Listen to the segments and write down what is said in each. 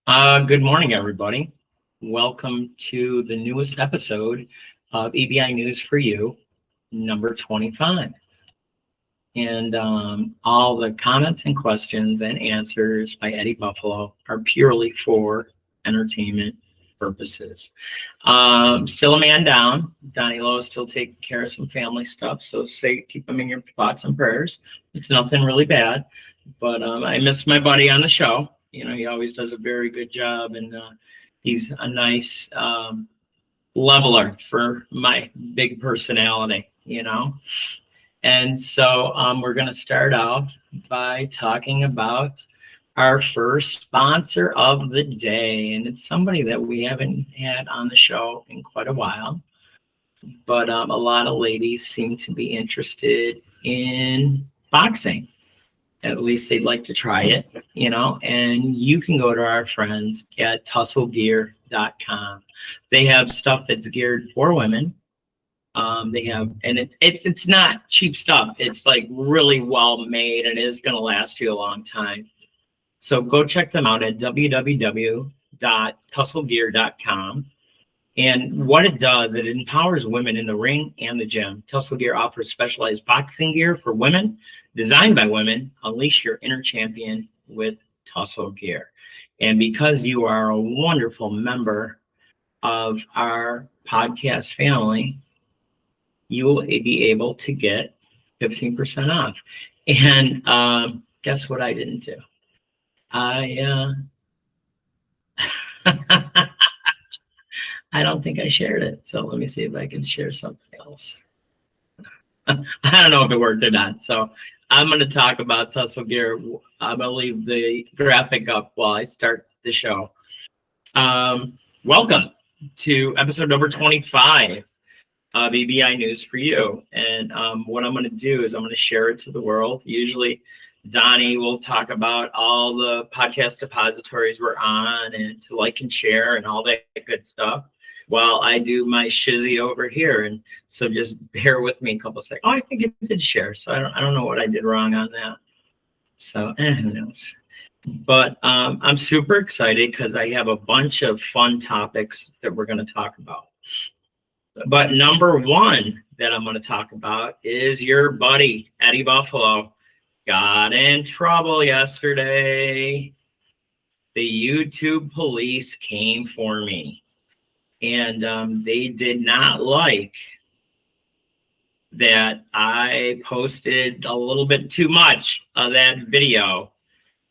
Good morning, everybody. Welcome to the newest episode of EBI News for You, number 25. And all the comments and questions and answers by Eddie Buffalo are purely for entertainment purposes. Still a man down. Donnie Lowe is still taking care of some family stuff, so keep him in your thoughts and prayers. It's nothing really bad, but I miss my buddy on the show. He always does a very good job, and he's a nice leveler for my big personality, And so we're going to start off by talking about our first sponsor of the day. And it's somebody that we haven't had on the show in quite a while, but a lot of ladies seem to be interested in boxing. At least they'd like to try it, and you can go to our friends at tusslegear.com. They have stuff that's geared for women. They have, and it's not cheap stuff. It's like really well made and is going to last you a long time. So go check them out at www.tusslegear.com. And what it does, it empowers women in the ring and the gym. Tussle Gear offers specialized boxing gear for women, designed by women. Unleash your inner champion with Tussle Gear. And because you are a wonderful member of our podcast family, you will be able to get 15% off. And guess what I didn't do? I don't think I shared it. So let me see if I can share something else. I don't know if it worked or not. So I'm going to talk about Tussle Gear. I'm going to leave the graphic up while I start the show. Welcome to episode number 25 of EBI News for You. And what I'm going to do is I'm going to share it to the world. Usually Donnie will talk about all the podcast depositories we're on and to like and share and all that good stuff, while I do my shizzy over here. And so just bear with me a couple of seconds. Oh, I think it did share. So I don't know what I did wrong on that. So who knows? But I'm super excited because I have a bunch of fun topics that we're going to talk about. But number one that I'm going to talk about is your buddy, Eddie Buffalo. Got in trouble yesterday. The YouTube police came for me. And they did not like that I posted a little bit too much of that video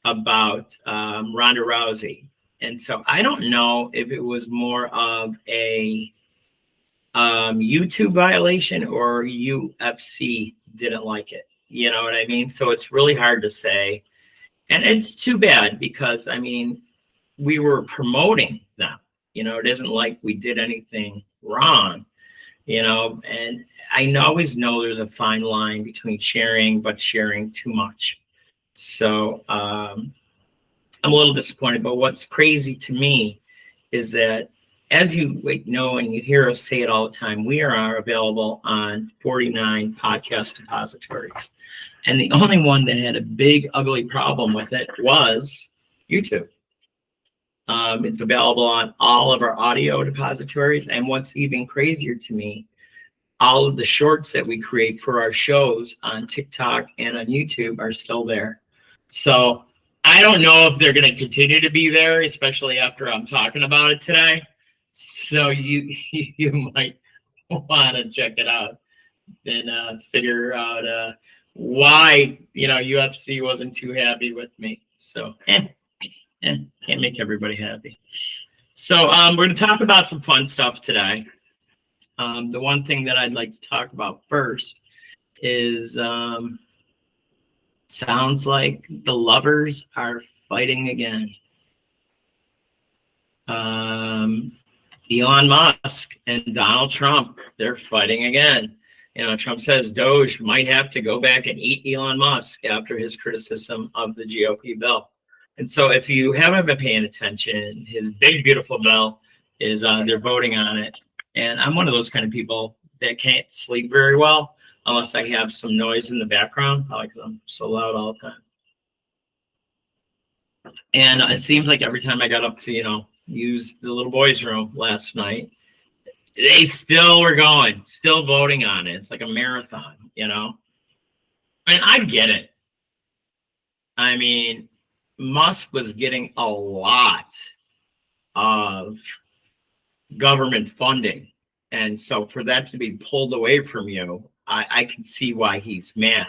about Ronda Rousey. And so I don't know if it was more of a YouTube violation or UFC didn't like it. You know what I mean? So it's really hard to say. And it's too bad because, we were promoting them. It isn't like we did anything wrong, and I always know there's a fine line between sharing, but sharing too much. So I'm a little disappointed. But what's crazy to me is that, as you know, and you hear us say it all the time, we are available on 49 podcast depositories. And the only one that had a big, ugly problem with it was YouTube. It's available on all of our audio depositories. And what's even crazier to me, all of the shorts that we create for our shows on TikTok and on YouTube are still there. So I don't know if they're going to continue to be there, especially after I'm talking about it today. So you might want to check it out and figure out why, UFC wasn't too happy with me. So can't make everybody happy. So we're going to talk about some fun stuff today. The one thing that I'd like to talk about first is sounds like the lovers are fighting again. Elon Musk and Donald Trump, they're fighting again. Trump says Doge might have to go back and eat Elon Musk after his criticism of the GOP bill. And so if you haven't been paying attention, his big, beautiful bill is they're voting on it. And I'm one of those kind of people that can't sleep very well unless I have some noise in the background, probably because I'm so loud all the time. And it seems like every time I got up to, use the little boys' room last night, they still were going, still voting on it. It's like a marathon, I mean, I get it. I mean, Musk was getting a lot of government funding. And so for that to be pulled away from you, I can see why he's mad.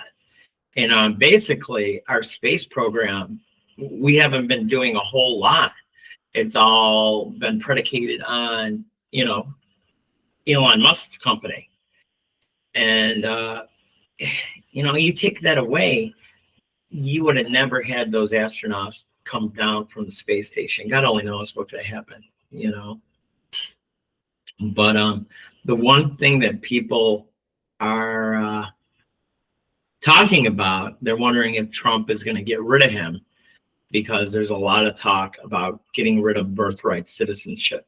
And basically, our space program, we haven't been doing a whole lot. It's all been predicated on, Elon Musk's company. And, you take that away, you would have never had those astronauts come down from the space station. God only knows what could have happened, But the one thing that people are talking about, they're wondering if Trump is going to get rid of him, because there's a lot of talk about getting rid of birthright citizenship.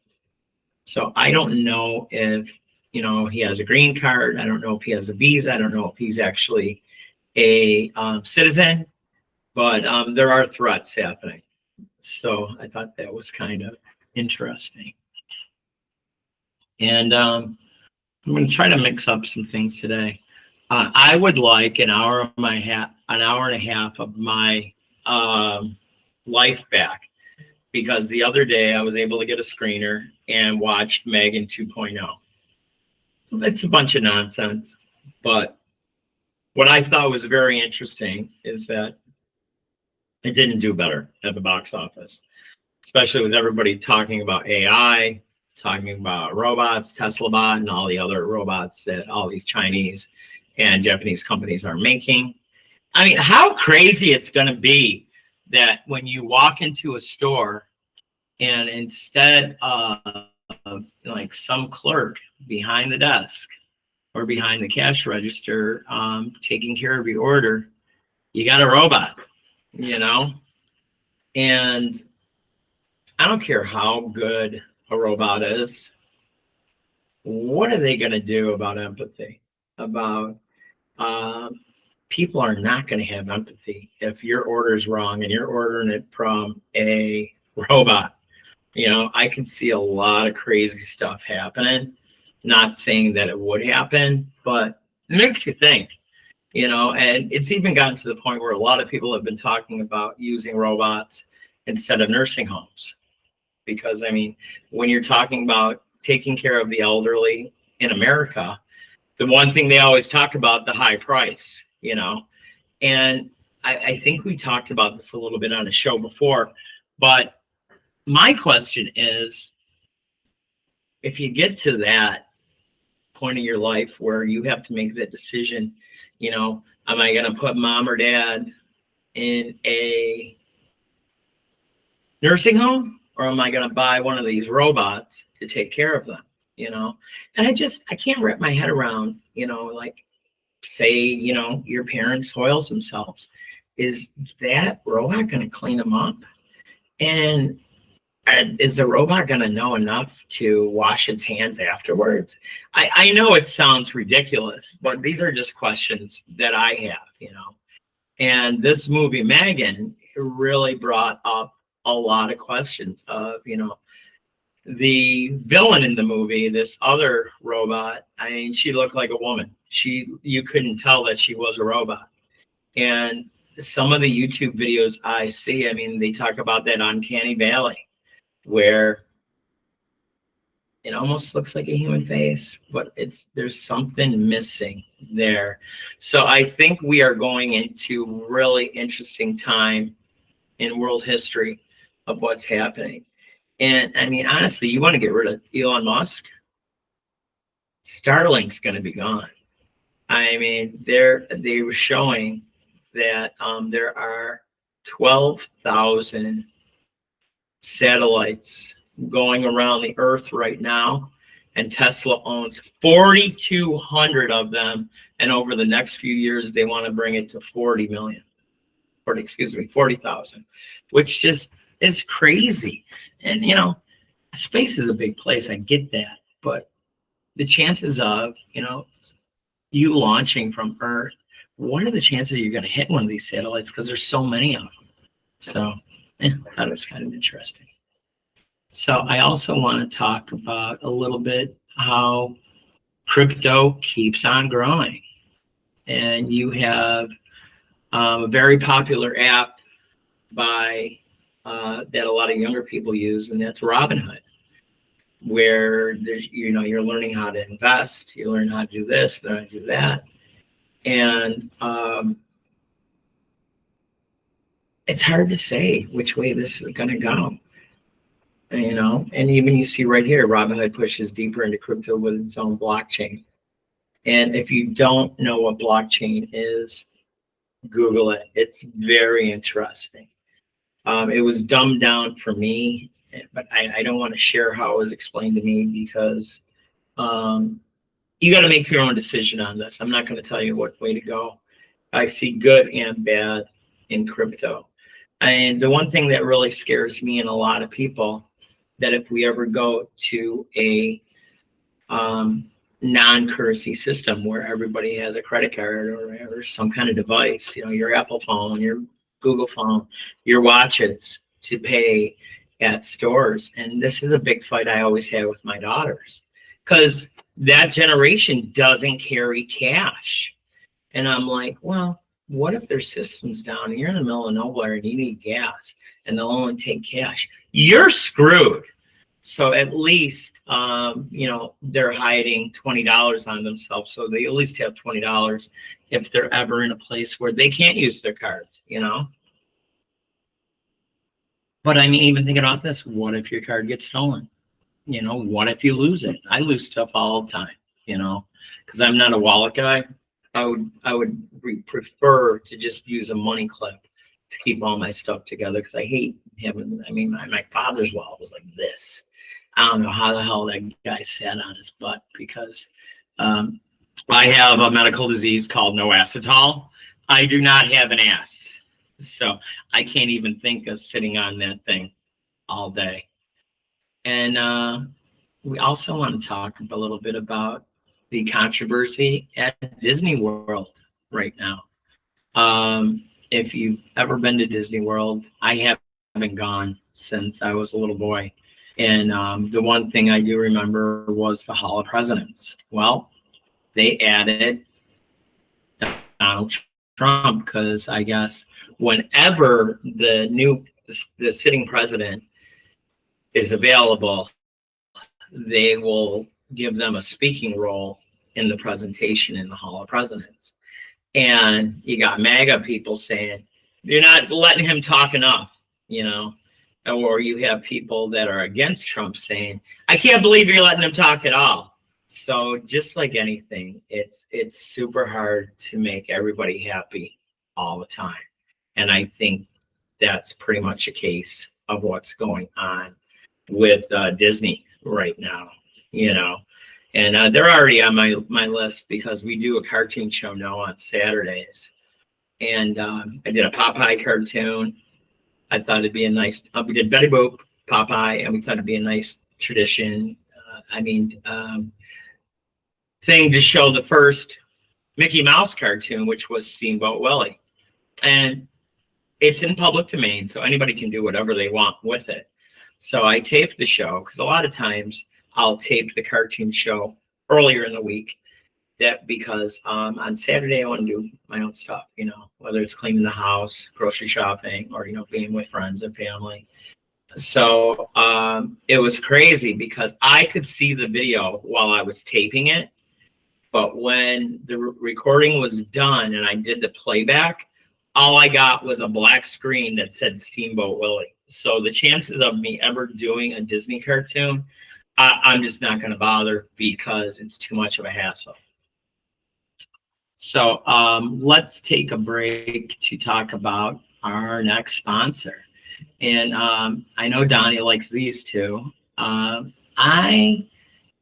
So I don't know if, he has a green card. I don't know if he has a visa. I don't know if he's actually a citizen, but there are threats happening. So I thought that was kind of interesting. And I'm going to try to mix up some things today. I would like an hour and a half of my life back, because the other day I was able to get a screener and watched Megan 2.0. So that's a bunch of nonsense. But what I thought was very interesting is that it didn't do better at the box office, especially with everybody talking about AI, talking about robots, Tesla bot, and all the other robots that all these Chinese and Japanese companies are making. I mean, how crazy it's going to be that when you walk into a store and instead of like some clerk behind the desk or behind the cash register taking care of your order, you got a robot, And I don't care how good a robot is. What are they going to do about empathy? About people are not going to have empathy if your order is wrong and you're ordering it from a robot. I can see a lot of crazy stuff happening. Not saying that it would happen, but it makes you think, and it's even gotten to the point where a lot of people have been talking about using robots instead of nursing homes. Because, I mean, when you're talking about taking care of the elderly in America, the one thing they always talk about, the high price, and I think we talked about this a little bit on a show before, but my question is, if you get to that point of your life where you have to make that decision, am I going to put mom or dad in a nursing home, or am I going to buy one of these robots to take care of them, And I can't wrap my head around, like, say, your parent soils themselves. Is that robot going to clean them up? And is the robot going to know enough to wash its hands afterwards? I know it sounds ridiculous, but these are just questions that I have, And this movie, Megan, really brought up a lot of questions of, the villain in the movie, this other robot. I mean, she looked like a woman. You couldn't tell that she was a robot. And some of the YouTube videos I see, I mean, they talk about that uncanny valley, where it almost looks like a human face, but there's something missing there. So I think we are going into really interesting time in world history of what's happening. And I mean, honestly, you want to get rid of Elon Musk? Starlink's going to be gone. I mean, they were showing that there are 12,000 satellites going around the Earth right now, and Tesla owns 4,200 of them. And over the next few years, they want to bring it to 40,000, which just is crazy. And, space is a big place. I get that. But the chances of, you launching from Earth, what are the chances you're going to hit one of these satellites? Because there's so many of them. So Yeah, I thought it was kind of interesting. So I also want to talk about a little bit how crypto keeps on growing. And you have a very popular app by that a lot of younger people use, and that's Robinhood, where there's you're learning how to invest, you learn how to do this, learn how to do that, and it's hard to say which way this is going to go. And even you see right here, Robinhood pushes deeper into crypto with its own blockchain. And if you don't know what blockchain is, Google it. It's very interesting. It was dumbed down for me, but I don't want to share how it was explained to me because you got to make your own decision on this. I'm not going to tell you what way to go. I see good and bad in crypto. And the one thing that really scares me and a lot of people, that if we ever go to a non-currency system where everybody has a credit card or some kind of device, your Apple phone, your Google phone, your watches to pay at stores. And this is a big fight I always have with my daughters because that generation doesn't carry cash. And I'm like, well, what if their system's down and you're in the middle of nowhere and you need gas and they'll only take cash? You're screwed. So at least, they're hiding $20 on themselves. So they at least have $20 if they're ever in a place where they can't use their cards, But I mean, even thinking about this, what if your card gets stolen? What if you lose it? I lose stuff all the time, because I'm not a wallet guy. I would prefer to just use a money clip to keep all my stuff together because I hate having, my father's wallet was like this. I don't know how the hell that guy sat on his butt because I have a medical disease called no acetol. I do not have an ass. So I can't even think of sitting on that thing all day. And we also want to talk a little bit about the controversy at Disney World right now. If you've ever been to Disney World, I haven't gone since I was a little boy. And the one thing I do remember was the Hall of Presidents. Well, they added Donald Trump because I guess whenever the sitting president is available, they will give them a speaking role in the presentation in the Hall of Presidents. And you got MAGA people saying, you're not letting him talk enough, or you have people that are against Trump saying, I can't believe you're letting him talk at all. So just like anything, it's super hard to make everybody happy all the time. And I think that's pretty much a case of what's going on with Disney right now, And they're already on my list because we do a cartoon show now on Saturdays. And I did a Popeye cartoon. I thought it'd be a nice, we did Betty Boop, Popeye, and we thought it'd be a nice tradition. Thing to show the first Mickey Mouse cartoon, which was Steamboat Willie. And it's in public domain, so anybody can do whatever they want with it. So I taped the show because a lot of times I'll tape the cartoon show earlier in the week. Because on Saturday I want to do my own stuff, whether it's cleaning the house, grocery shopping, or being with friends and family. So it was crazy because I could see the video while I was taping it, but when the recording was done and I did the playback, all I got was a black screen that said Steamboat Willie. So the chances of me ever doing a Disney cartoon, I'm just not going to bother because it's too much of a hassle. So let's take a break to talk about our next sponsor. And I know Donnie likes these two. I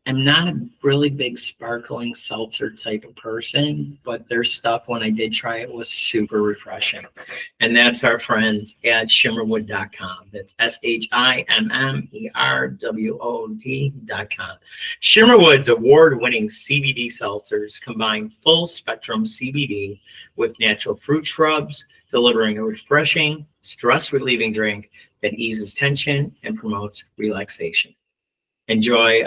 am not a really big sparkling seltzer type of person, but their stuff, when I did try it, was super refreshing. And that's our friends at shimmerwood.com. That's SHIMMERWOD.com. Shimmerwood's award-winning CBD seltzers combine full-spectrum CBD with natural fruit shrubs, delivering a refreshing, stress-relieving drink that eases tension and promotes relaxation. Enjoy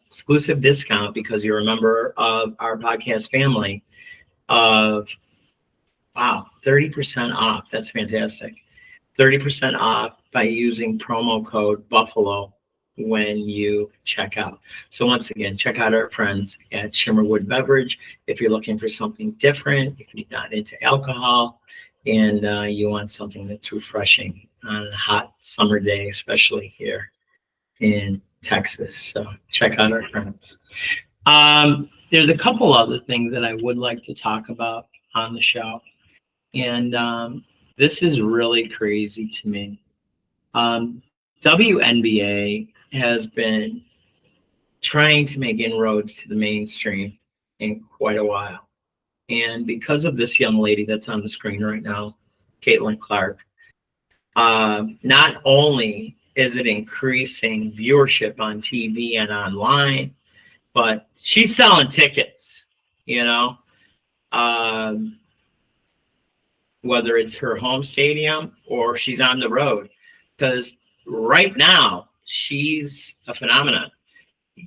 exclusive discount because you're a member of our podcast family of, wow, 30% off. That's fantastic. 30% off by using promo code Buffalo when you check out. So once again, check out our friends at Shimmerwood Beverage if you're looking for something different, if you're not into alcohol, and you want something that's refreshing on a hot summer day, especially here in Texas. So check out our friends. There's a couple other things that I would like to talk about on the show. And this is really crazy to me. WNBA has been trying to make inroads to the mainstream in quite a while. And because of this young lady that's on the screen right now, Caitlin Clark, not only is it increasing viewership on TV and online, but she's selling tickets, you know, whether it's her home stadium or she's on the road. Because right now, she's a phenomenon.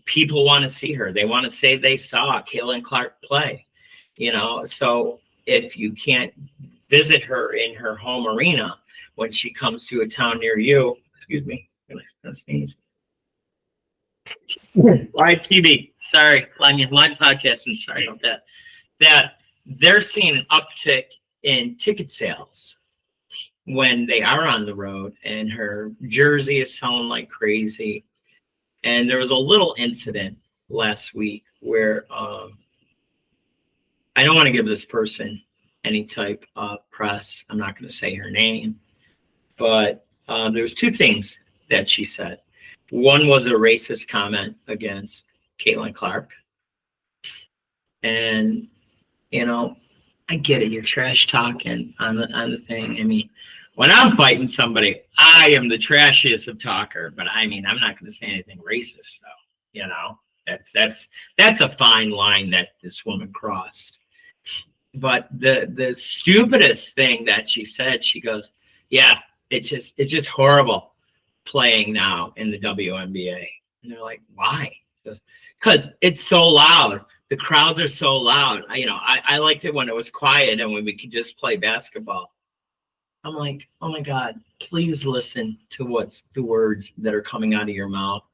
People want to see her. They want to say they saw Caitlin Clark play, you know. So if you can't visit her in her home arena when she comes to a town near you, excuse me, I'm gonna sneeze. Live TV, sorry, live podcasting, sorry about that. That they're seeing an uptick in ticket sales when they are on the road, and her jersey is selling like crazy. And there was a little incident last week where I don't want to give this person any type of press. I'm not going to say her name, but there was two things that she said. One was a racist comment against Caitlin Clark. And, you know, I get it. You're trash talking on the thing. I mean, when I'm fighting somebody, I am the trashiest of talker. But I mean, I'm not going to say anything racist, though. You know, that's a fine line that this woman crossed. But the stupidest thing that she said, she goes, "Yeah, it's just horrible playing now in the WNBA." And they're like, "Why?" Because it's so loud. The crowds are so loud. You know, I liked it when it was quiet and when we could just play basketball. I'm like, oh my God, please listen to what's the words that are coming out of your mouth.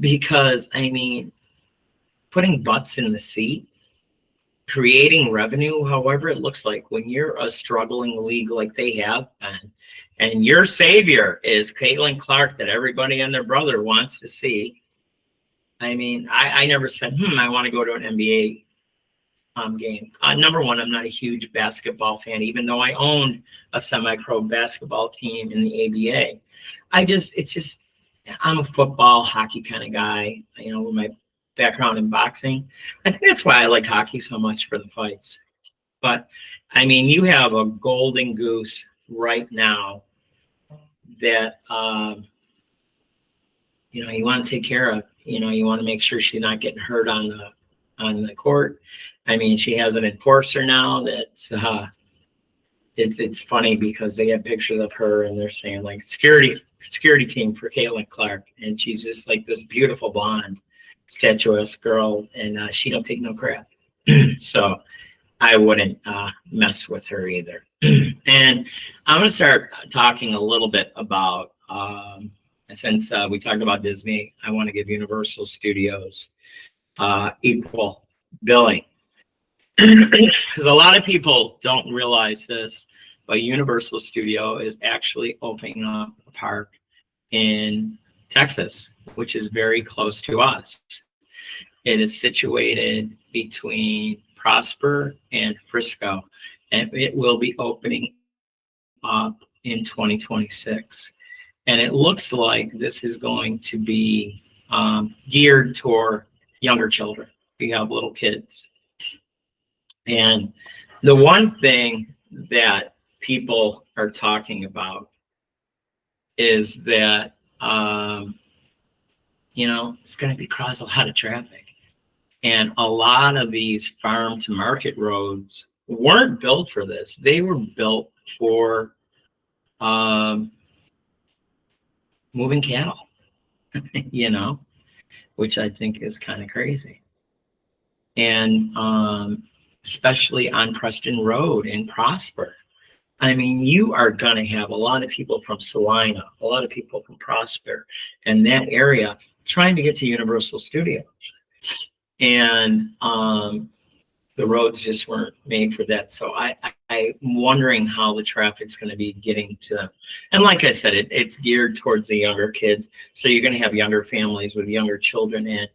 Because, I mean, putting butts in the seat, creating revenue, however it looks like, when you're a struggling league like they have been, and your savior is Caitlin Clark that everybody and their brother wants to see. I mean, I never said, I want to go to an NBA game. Number one, I'm not a huge basketball fan, even though I owned a semi-pro basketball team in the ABA. I'm a football, hockey kind of guy, you know, with my background in boxing. I think that's why I like hockey so much, for the fights. But, I mean, you have a golden goose right now that, you know, you want to take care of. You know, you want to make sure she's not getting hurt on the court. I mean, she has an enforcer now that's it's funny because they have pictures of her and they're saying like security team for Caitlin Clark, and she's just like this beautiful blonde, statuesque girl, and she don't take no crap. So I wouldn't mess with her either. And I'm gonna start talking a little bit about since we talked about Disney, I want to give Universal Studios equal billing. Because a lot of people don't realize this, but Universal Studio is actually opening up a park in Texas, which is very close to us. It is situated between Prosper and Frisco, and it will be opening up in 2026. And it looks like this is going to be geared toward younger children. We have little kids. And the one thing that people are talking about is that, you know, it's going to be cause a lot of traffic. And a lot of these farm to market roads weren't built for this. They were built for moving cattle, you know, which I think is kind of crazy. And especially on Preston Road in Prosper. I mean, you are going to have a lot of people from Salina, a lot of people from Prosper, and that area trying to get to Universal Studios. And the roads just weren't made for that. So I'm wondering how the traffic's going to be getting to them. And like I said, it's geared towards the younger kids. So you're going to have younger families with younger children. And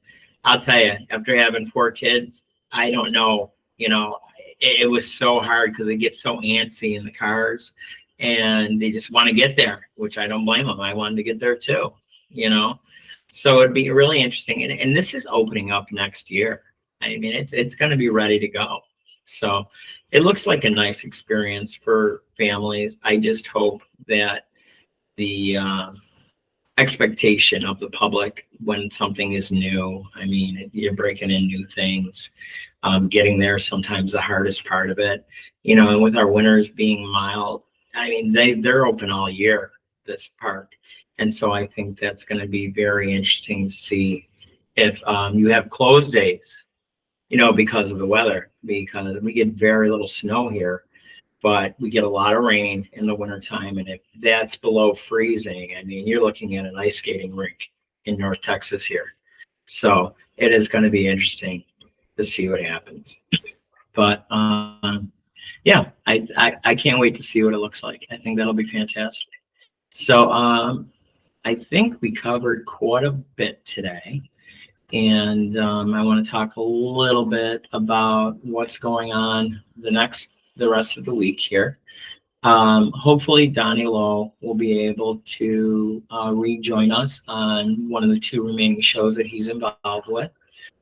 I'll tell you, after having 4 kids, I don't know, you know, it was so hard because they get so antsy in the cars and they just want to get there, which I don't blame them. I wanted to get there too, you know. So it'd be really interesting. And this is opening up next year. I mean, it's going to be ready to go. So it looks like a nice experience for families. I just hope that the expectation of the public when something is new, I mean, you're breaking in new things, getting there sometimes the hardest part of it, you know, and with our winters being mild, I mean, they're open all year, this park. And so I think that's going to be very interesting to see if you have closed days, you know, because of the weather, because we get very little snow here, but we get a lot of rain in the wintertime. And if that's below freezing, I mean, you're looking at an ice skating rink in North Texas here. So it is going to be interesting to see what happens. But yeah, I can't wait to see what it looks like. I think that'll be fantastic. So I think we covered quite a bit today. And I want to talk a little bit about what's going on the rest of the week here. Hopefully Donnie Lowe will be able to rejoin us on one of the 2 remaining shows that he's involved with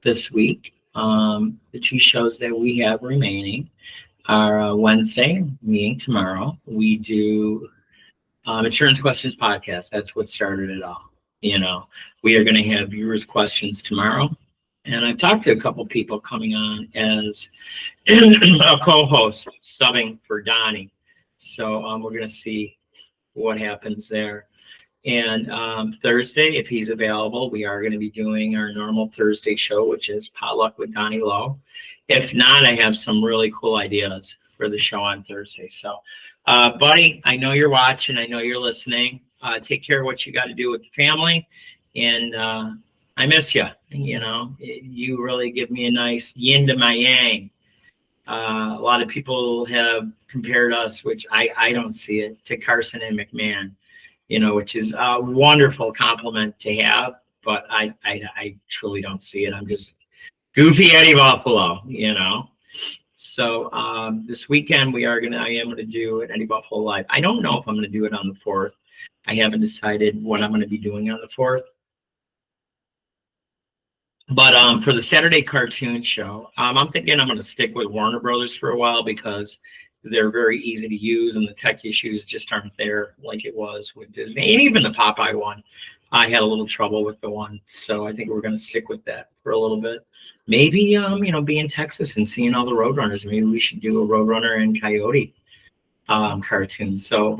this week. The 2 shows that we have remaining are Wednesday, meaning tomorrow. We do Insurance Questions Podcast. That's what started it all. You know, we are going to have viewers' questions tomorrow. And I've talked to a couple people coming on as a co-host, subbing for Donnie. So we're going to see what happens there. And Thursday, if he's available, we are going to be doing our normal Thursday show, which is Potluck with Donnie Lowe. If not, I have some really cool ideas for the show on Thursday. So, buddy, I know you're watching. I know you're listening. Take care of what you got to do with the family. And I miss you. You know, you really give me a nice yin to my yang. A lot of people have compared us, which I don't see it, to Carson and McMahon, you know, which is a wonderful compliment to have. But I truly don't see it. I'm just goofy Eddie Buffalo, you know. So this weekend I am going to do an Eddie Buffalo Live. I don't know if I'm going to do it on the 4th. I haven't decided what I'm going to be doing on the 4th. But for the Saturday cartoon show, I'm thinking I'm going to stick with Warner Brothers for a while because they're very easy to use and the tech issues just aren't there like it was with Disney. And even the Popeye one, I had a little trouble with the one. So I think we're going to stick with that for a little bit. Maybe, you know, be in Texas and seeing all the Roadrunners. Maybe we should do a Roadrunner and Coyote cartoon. So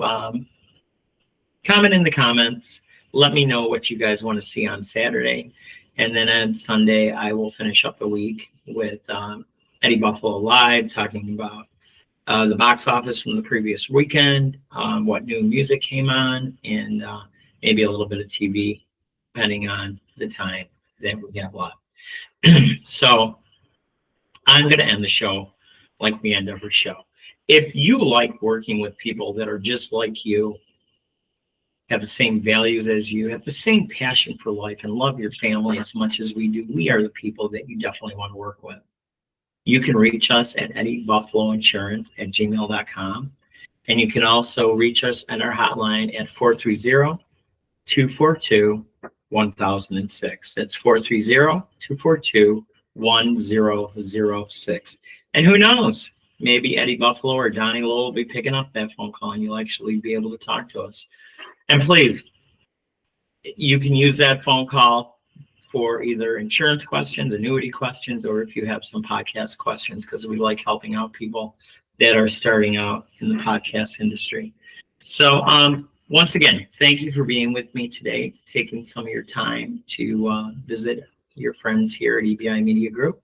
comment in the comments. Let me know what you guys want to see on Saturday. And then on Sunday, I will finish up the week with Eddie Buffalo Live, talking about the box office from the previous weekend, what new music came on, and maybe a little bit of TV, depending on the time that we have left. So I'm going to end the show like we end every show. If you like working with people that are just like you, have the same values as you, have the same passion for life, and love your family as much as we do, we are the people that you definitely want to work with. You can reach us at eddiebuffaloinsurance@gmail.com. And you can also reach us at our hotline at 430-242-1006. That's 430-242-1006. And who knows, maybe Eddie Buffalo or Donnie Lowe will be picking up that phone call and you'll actually be able to talk to us. And please, you can use that phone call for either insurance questions, annuity questions, or if you have some podcast questions, because we like helping out people that are starting out in the podcast industry. So once again, thank you for being with me today, taking some of your time to visit your friends here at EBI Media Group.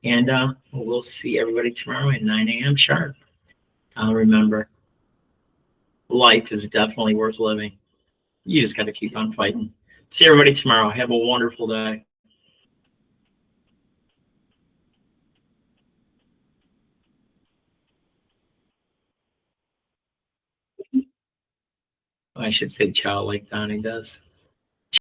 And we'll see everybody tomorrow at 9 a.m. sharp. Remember, life is definitely worth living. You just got to keep on fighting. See everybody tomorrow. Have a wonderful day. I should say ciao like Donnie does.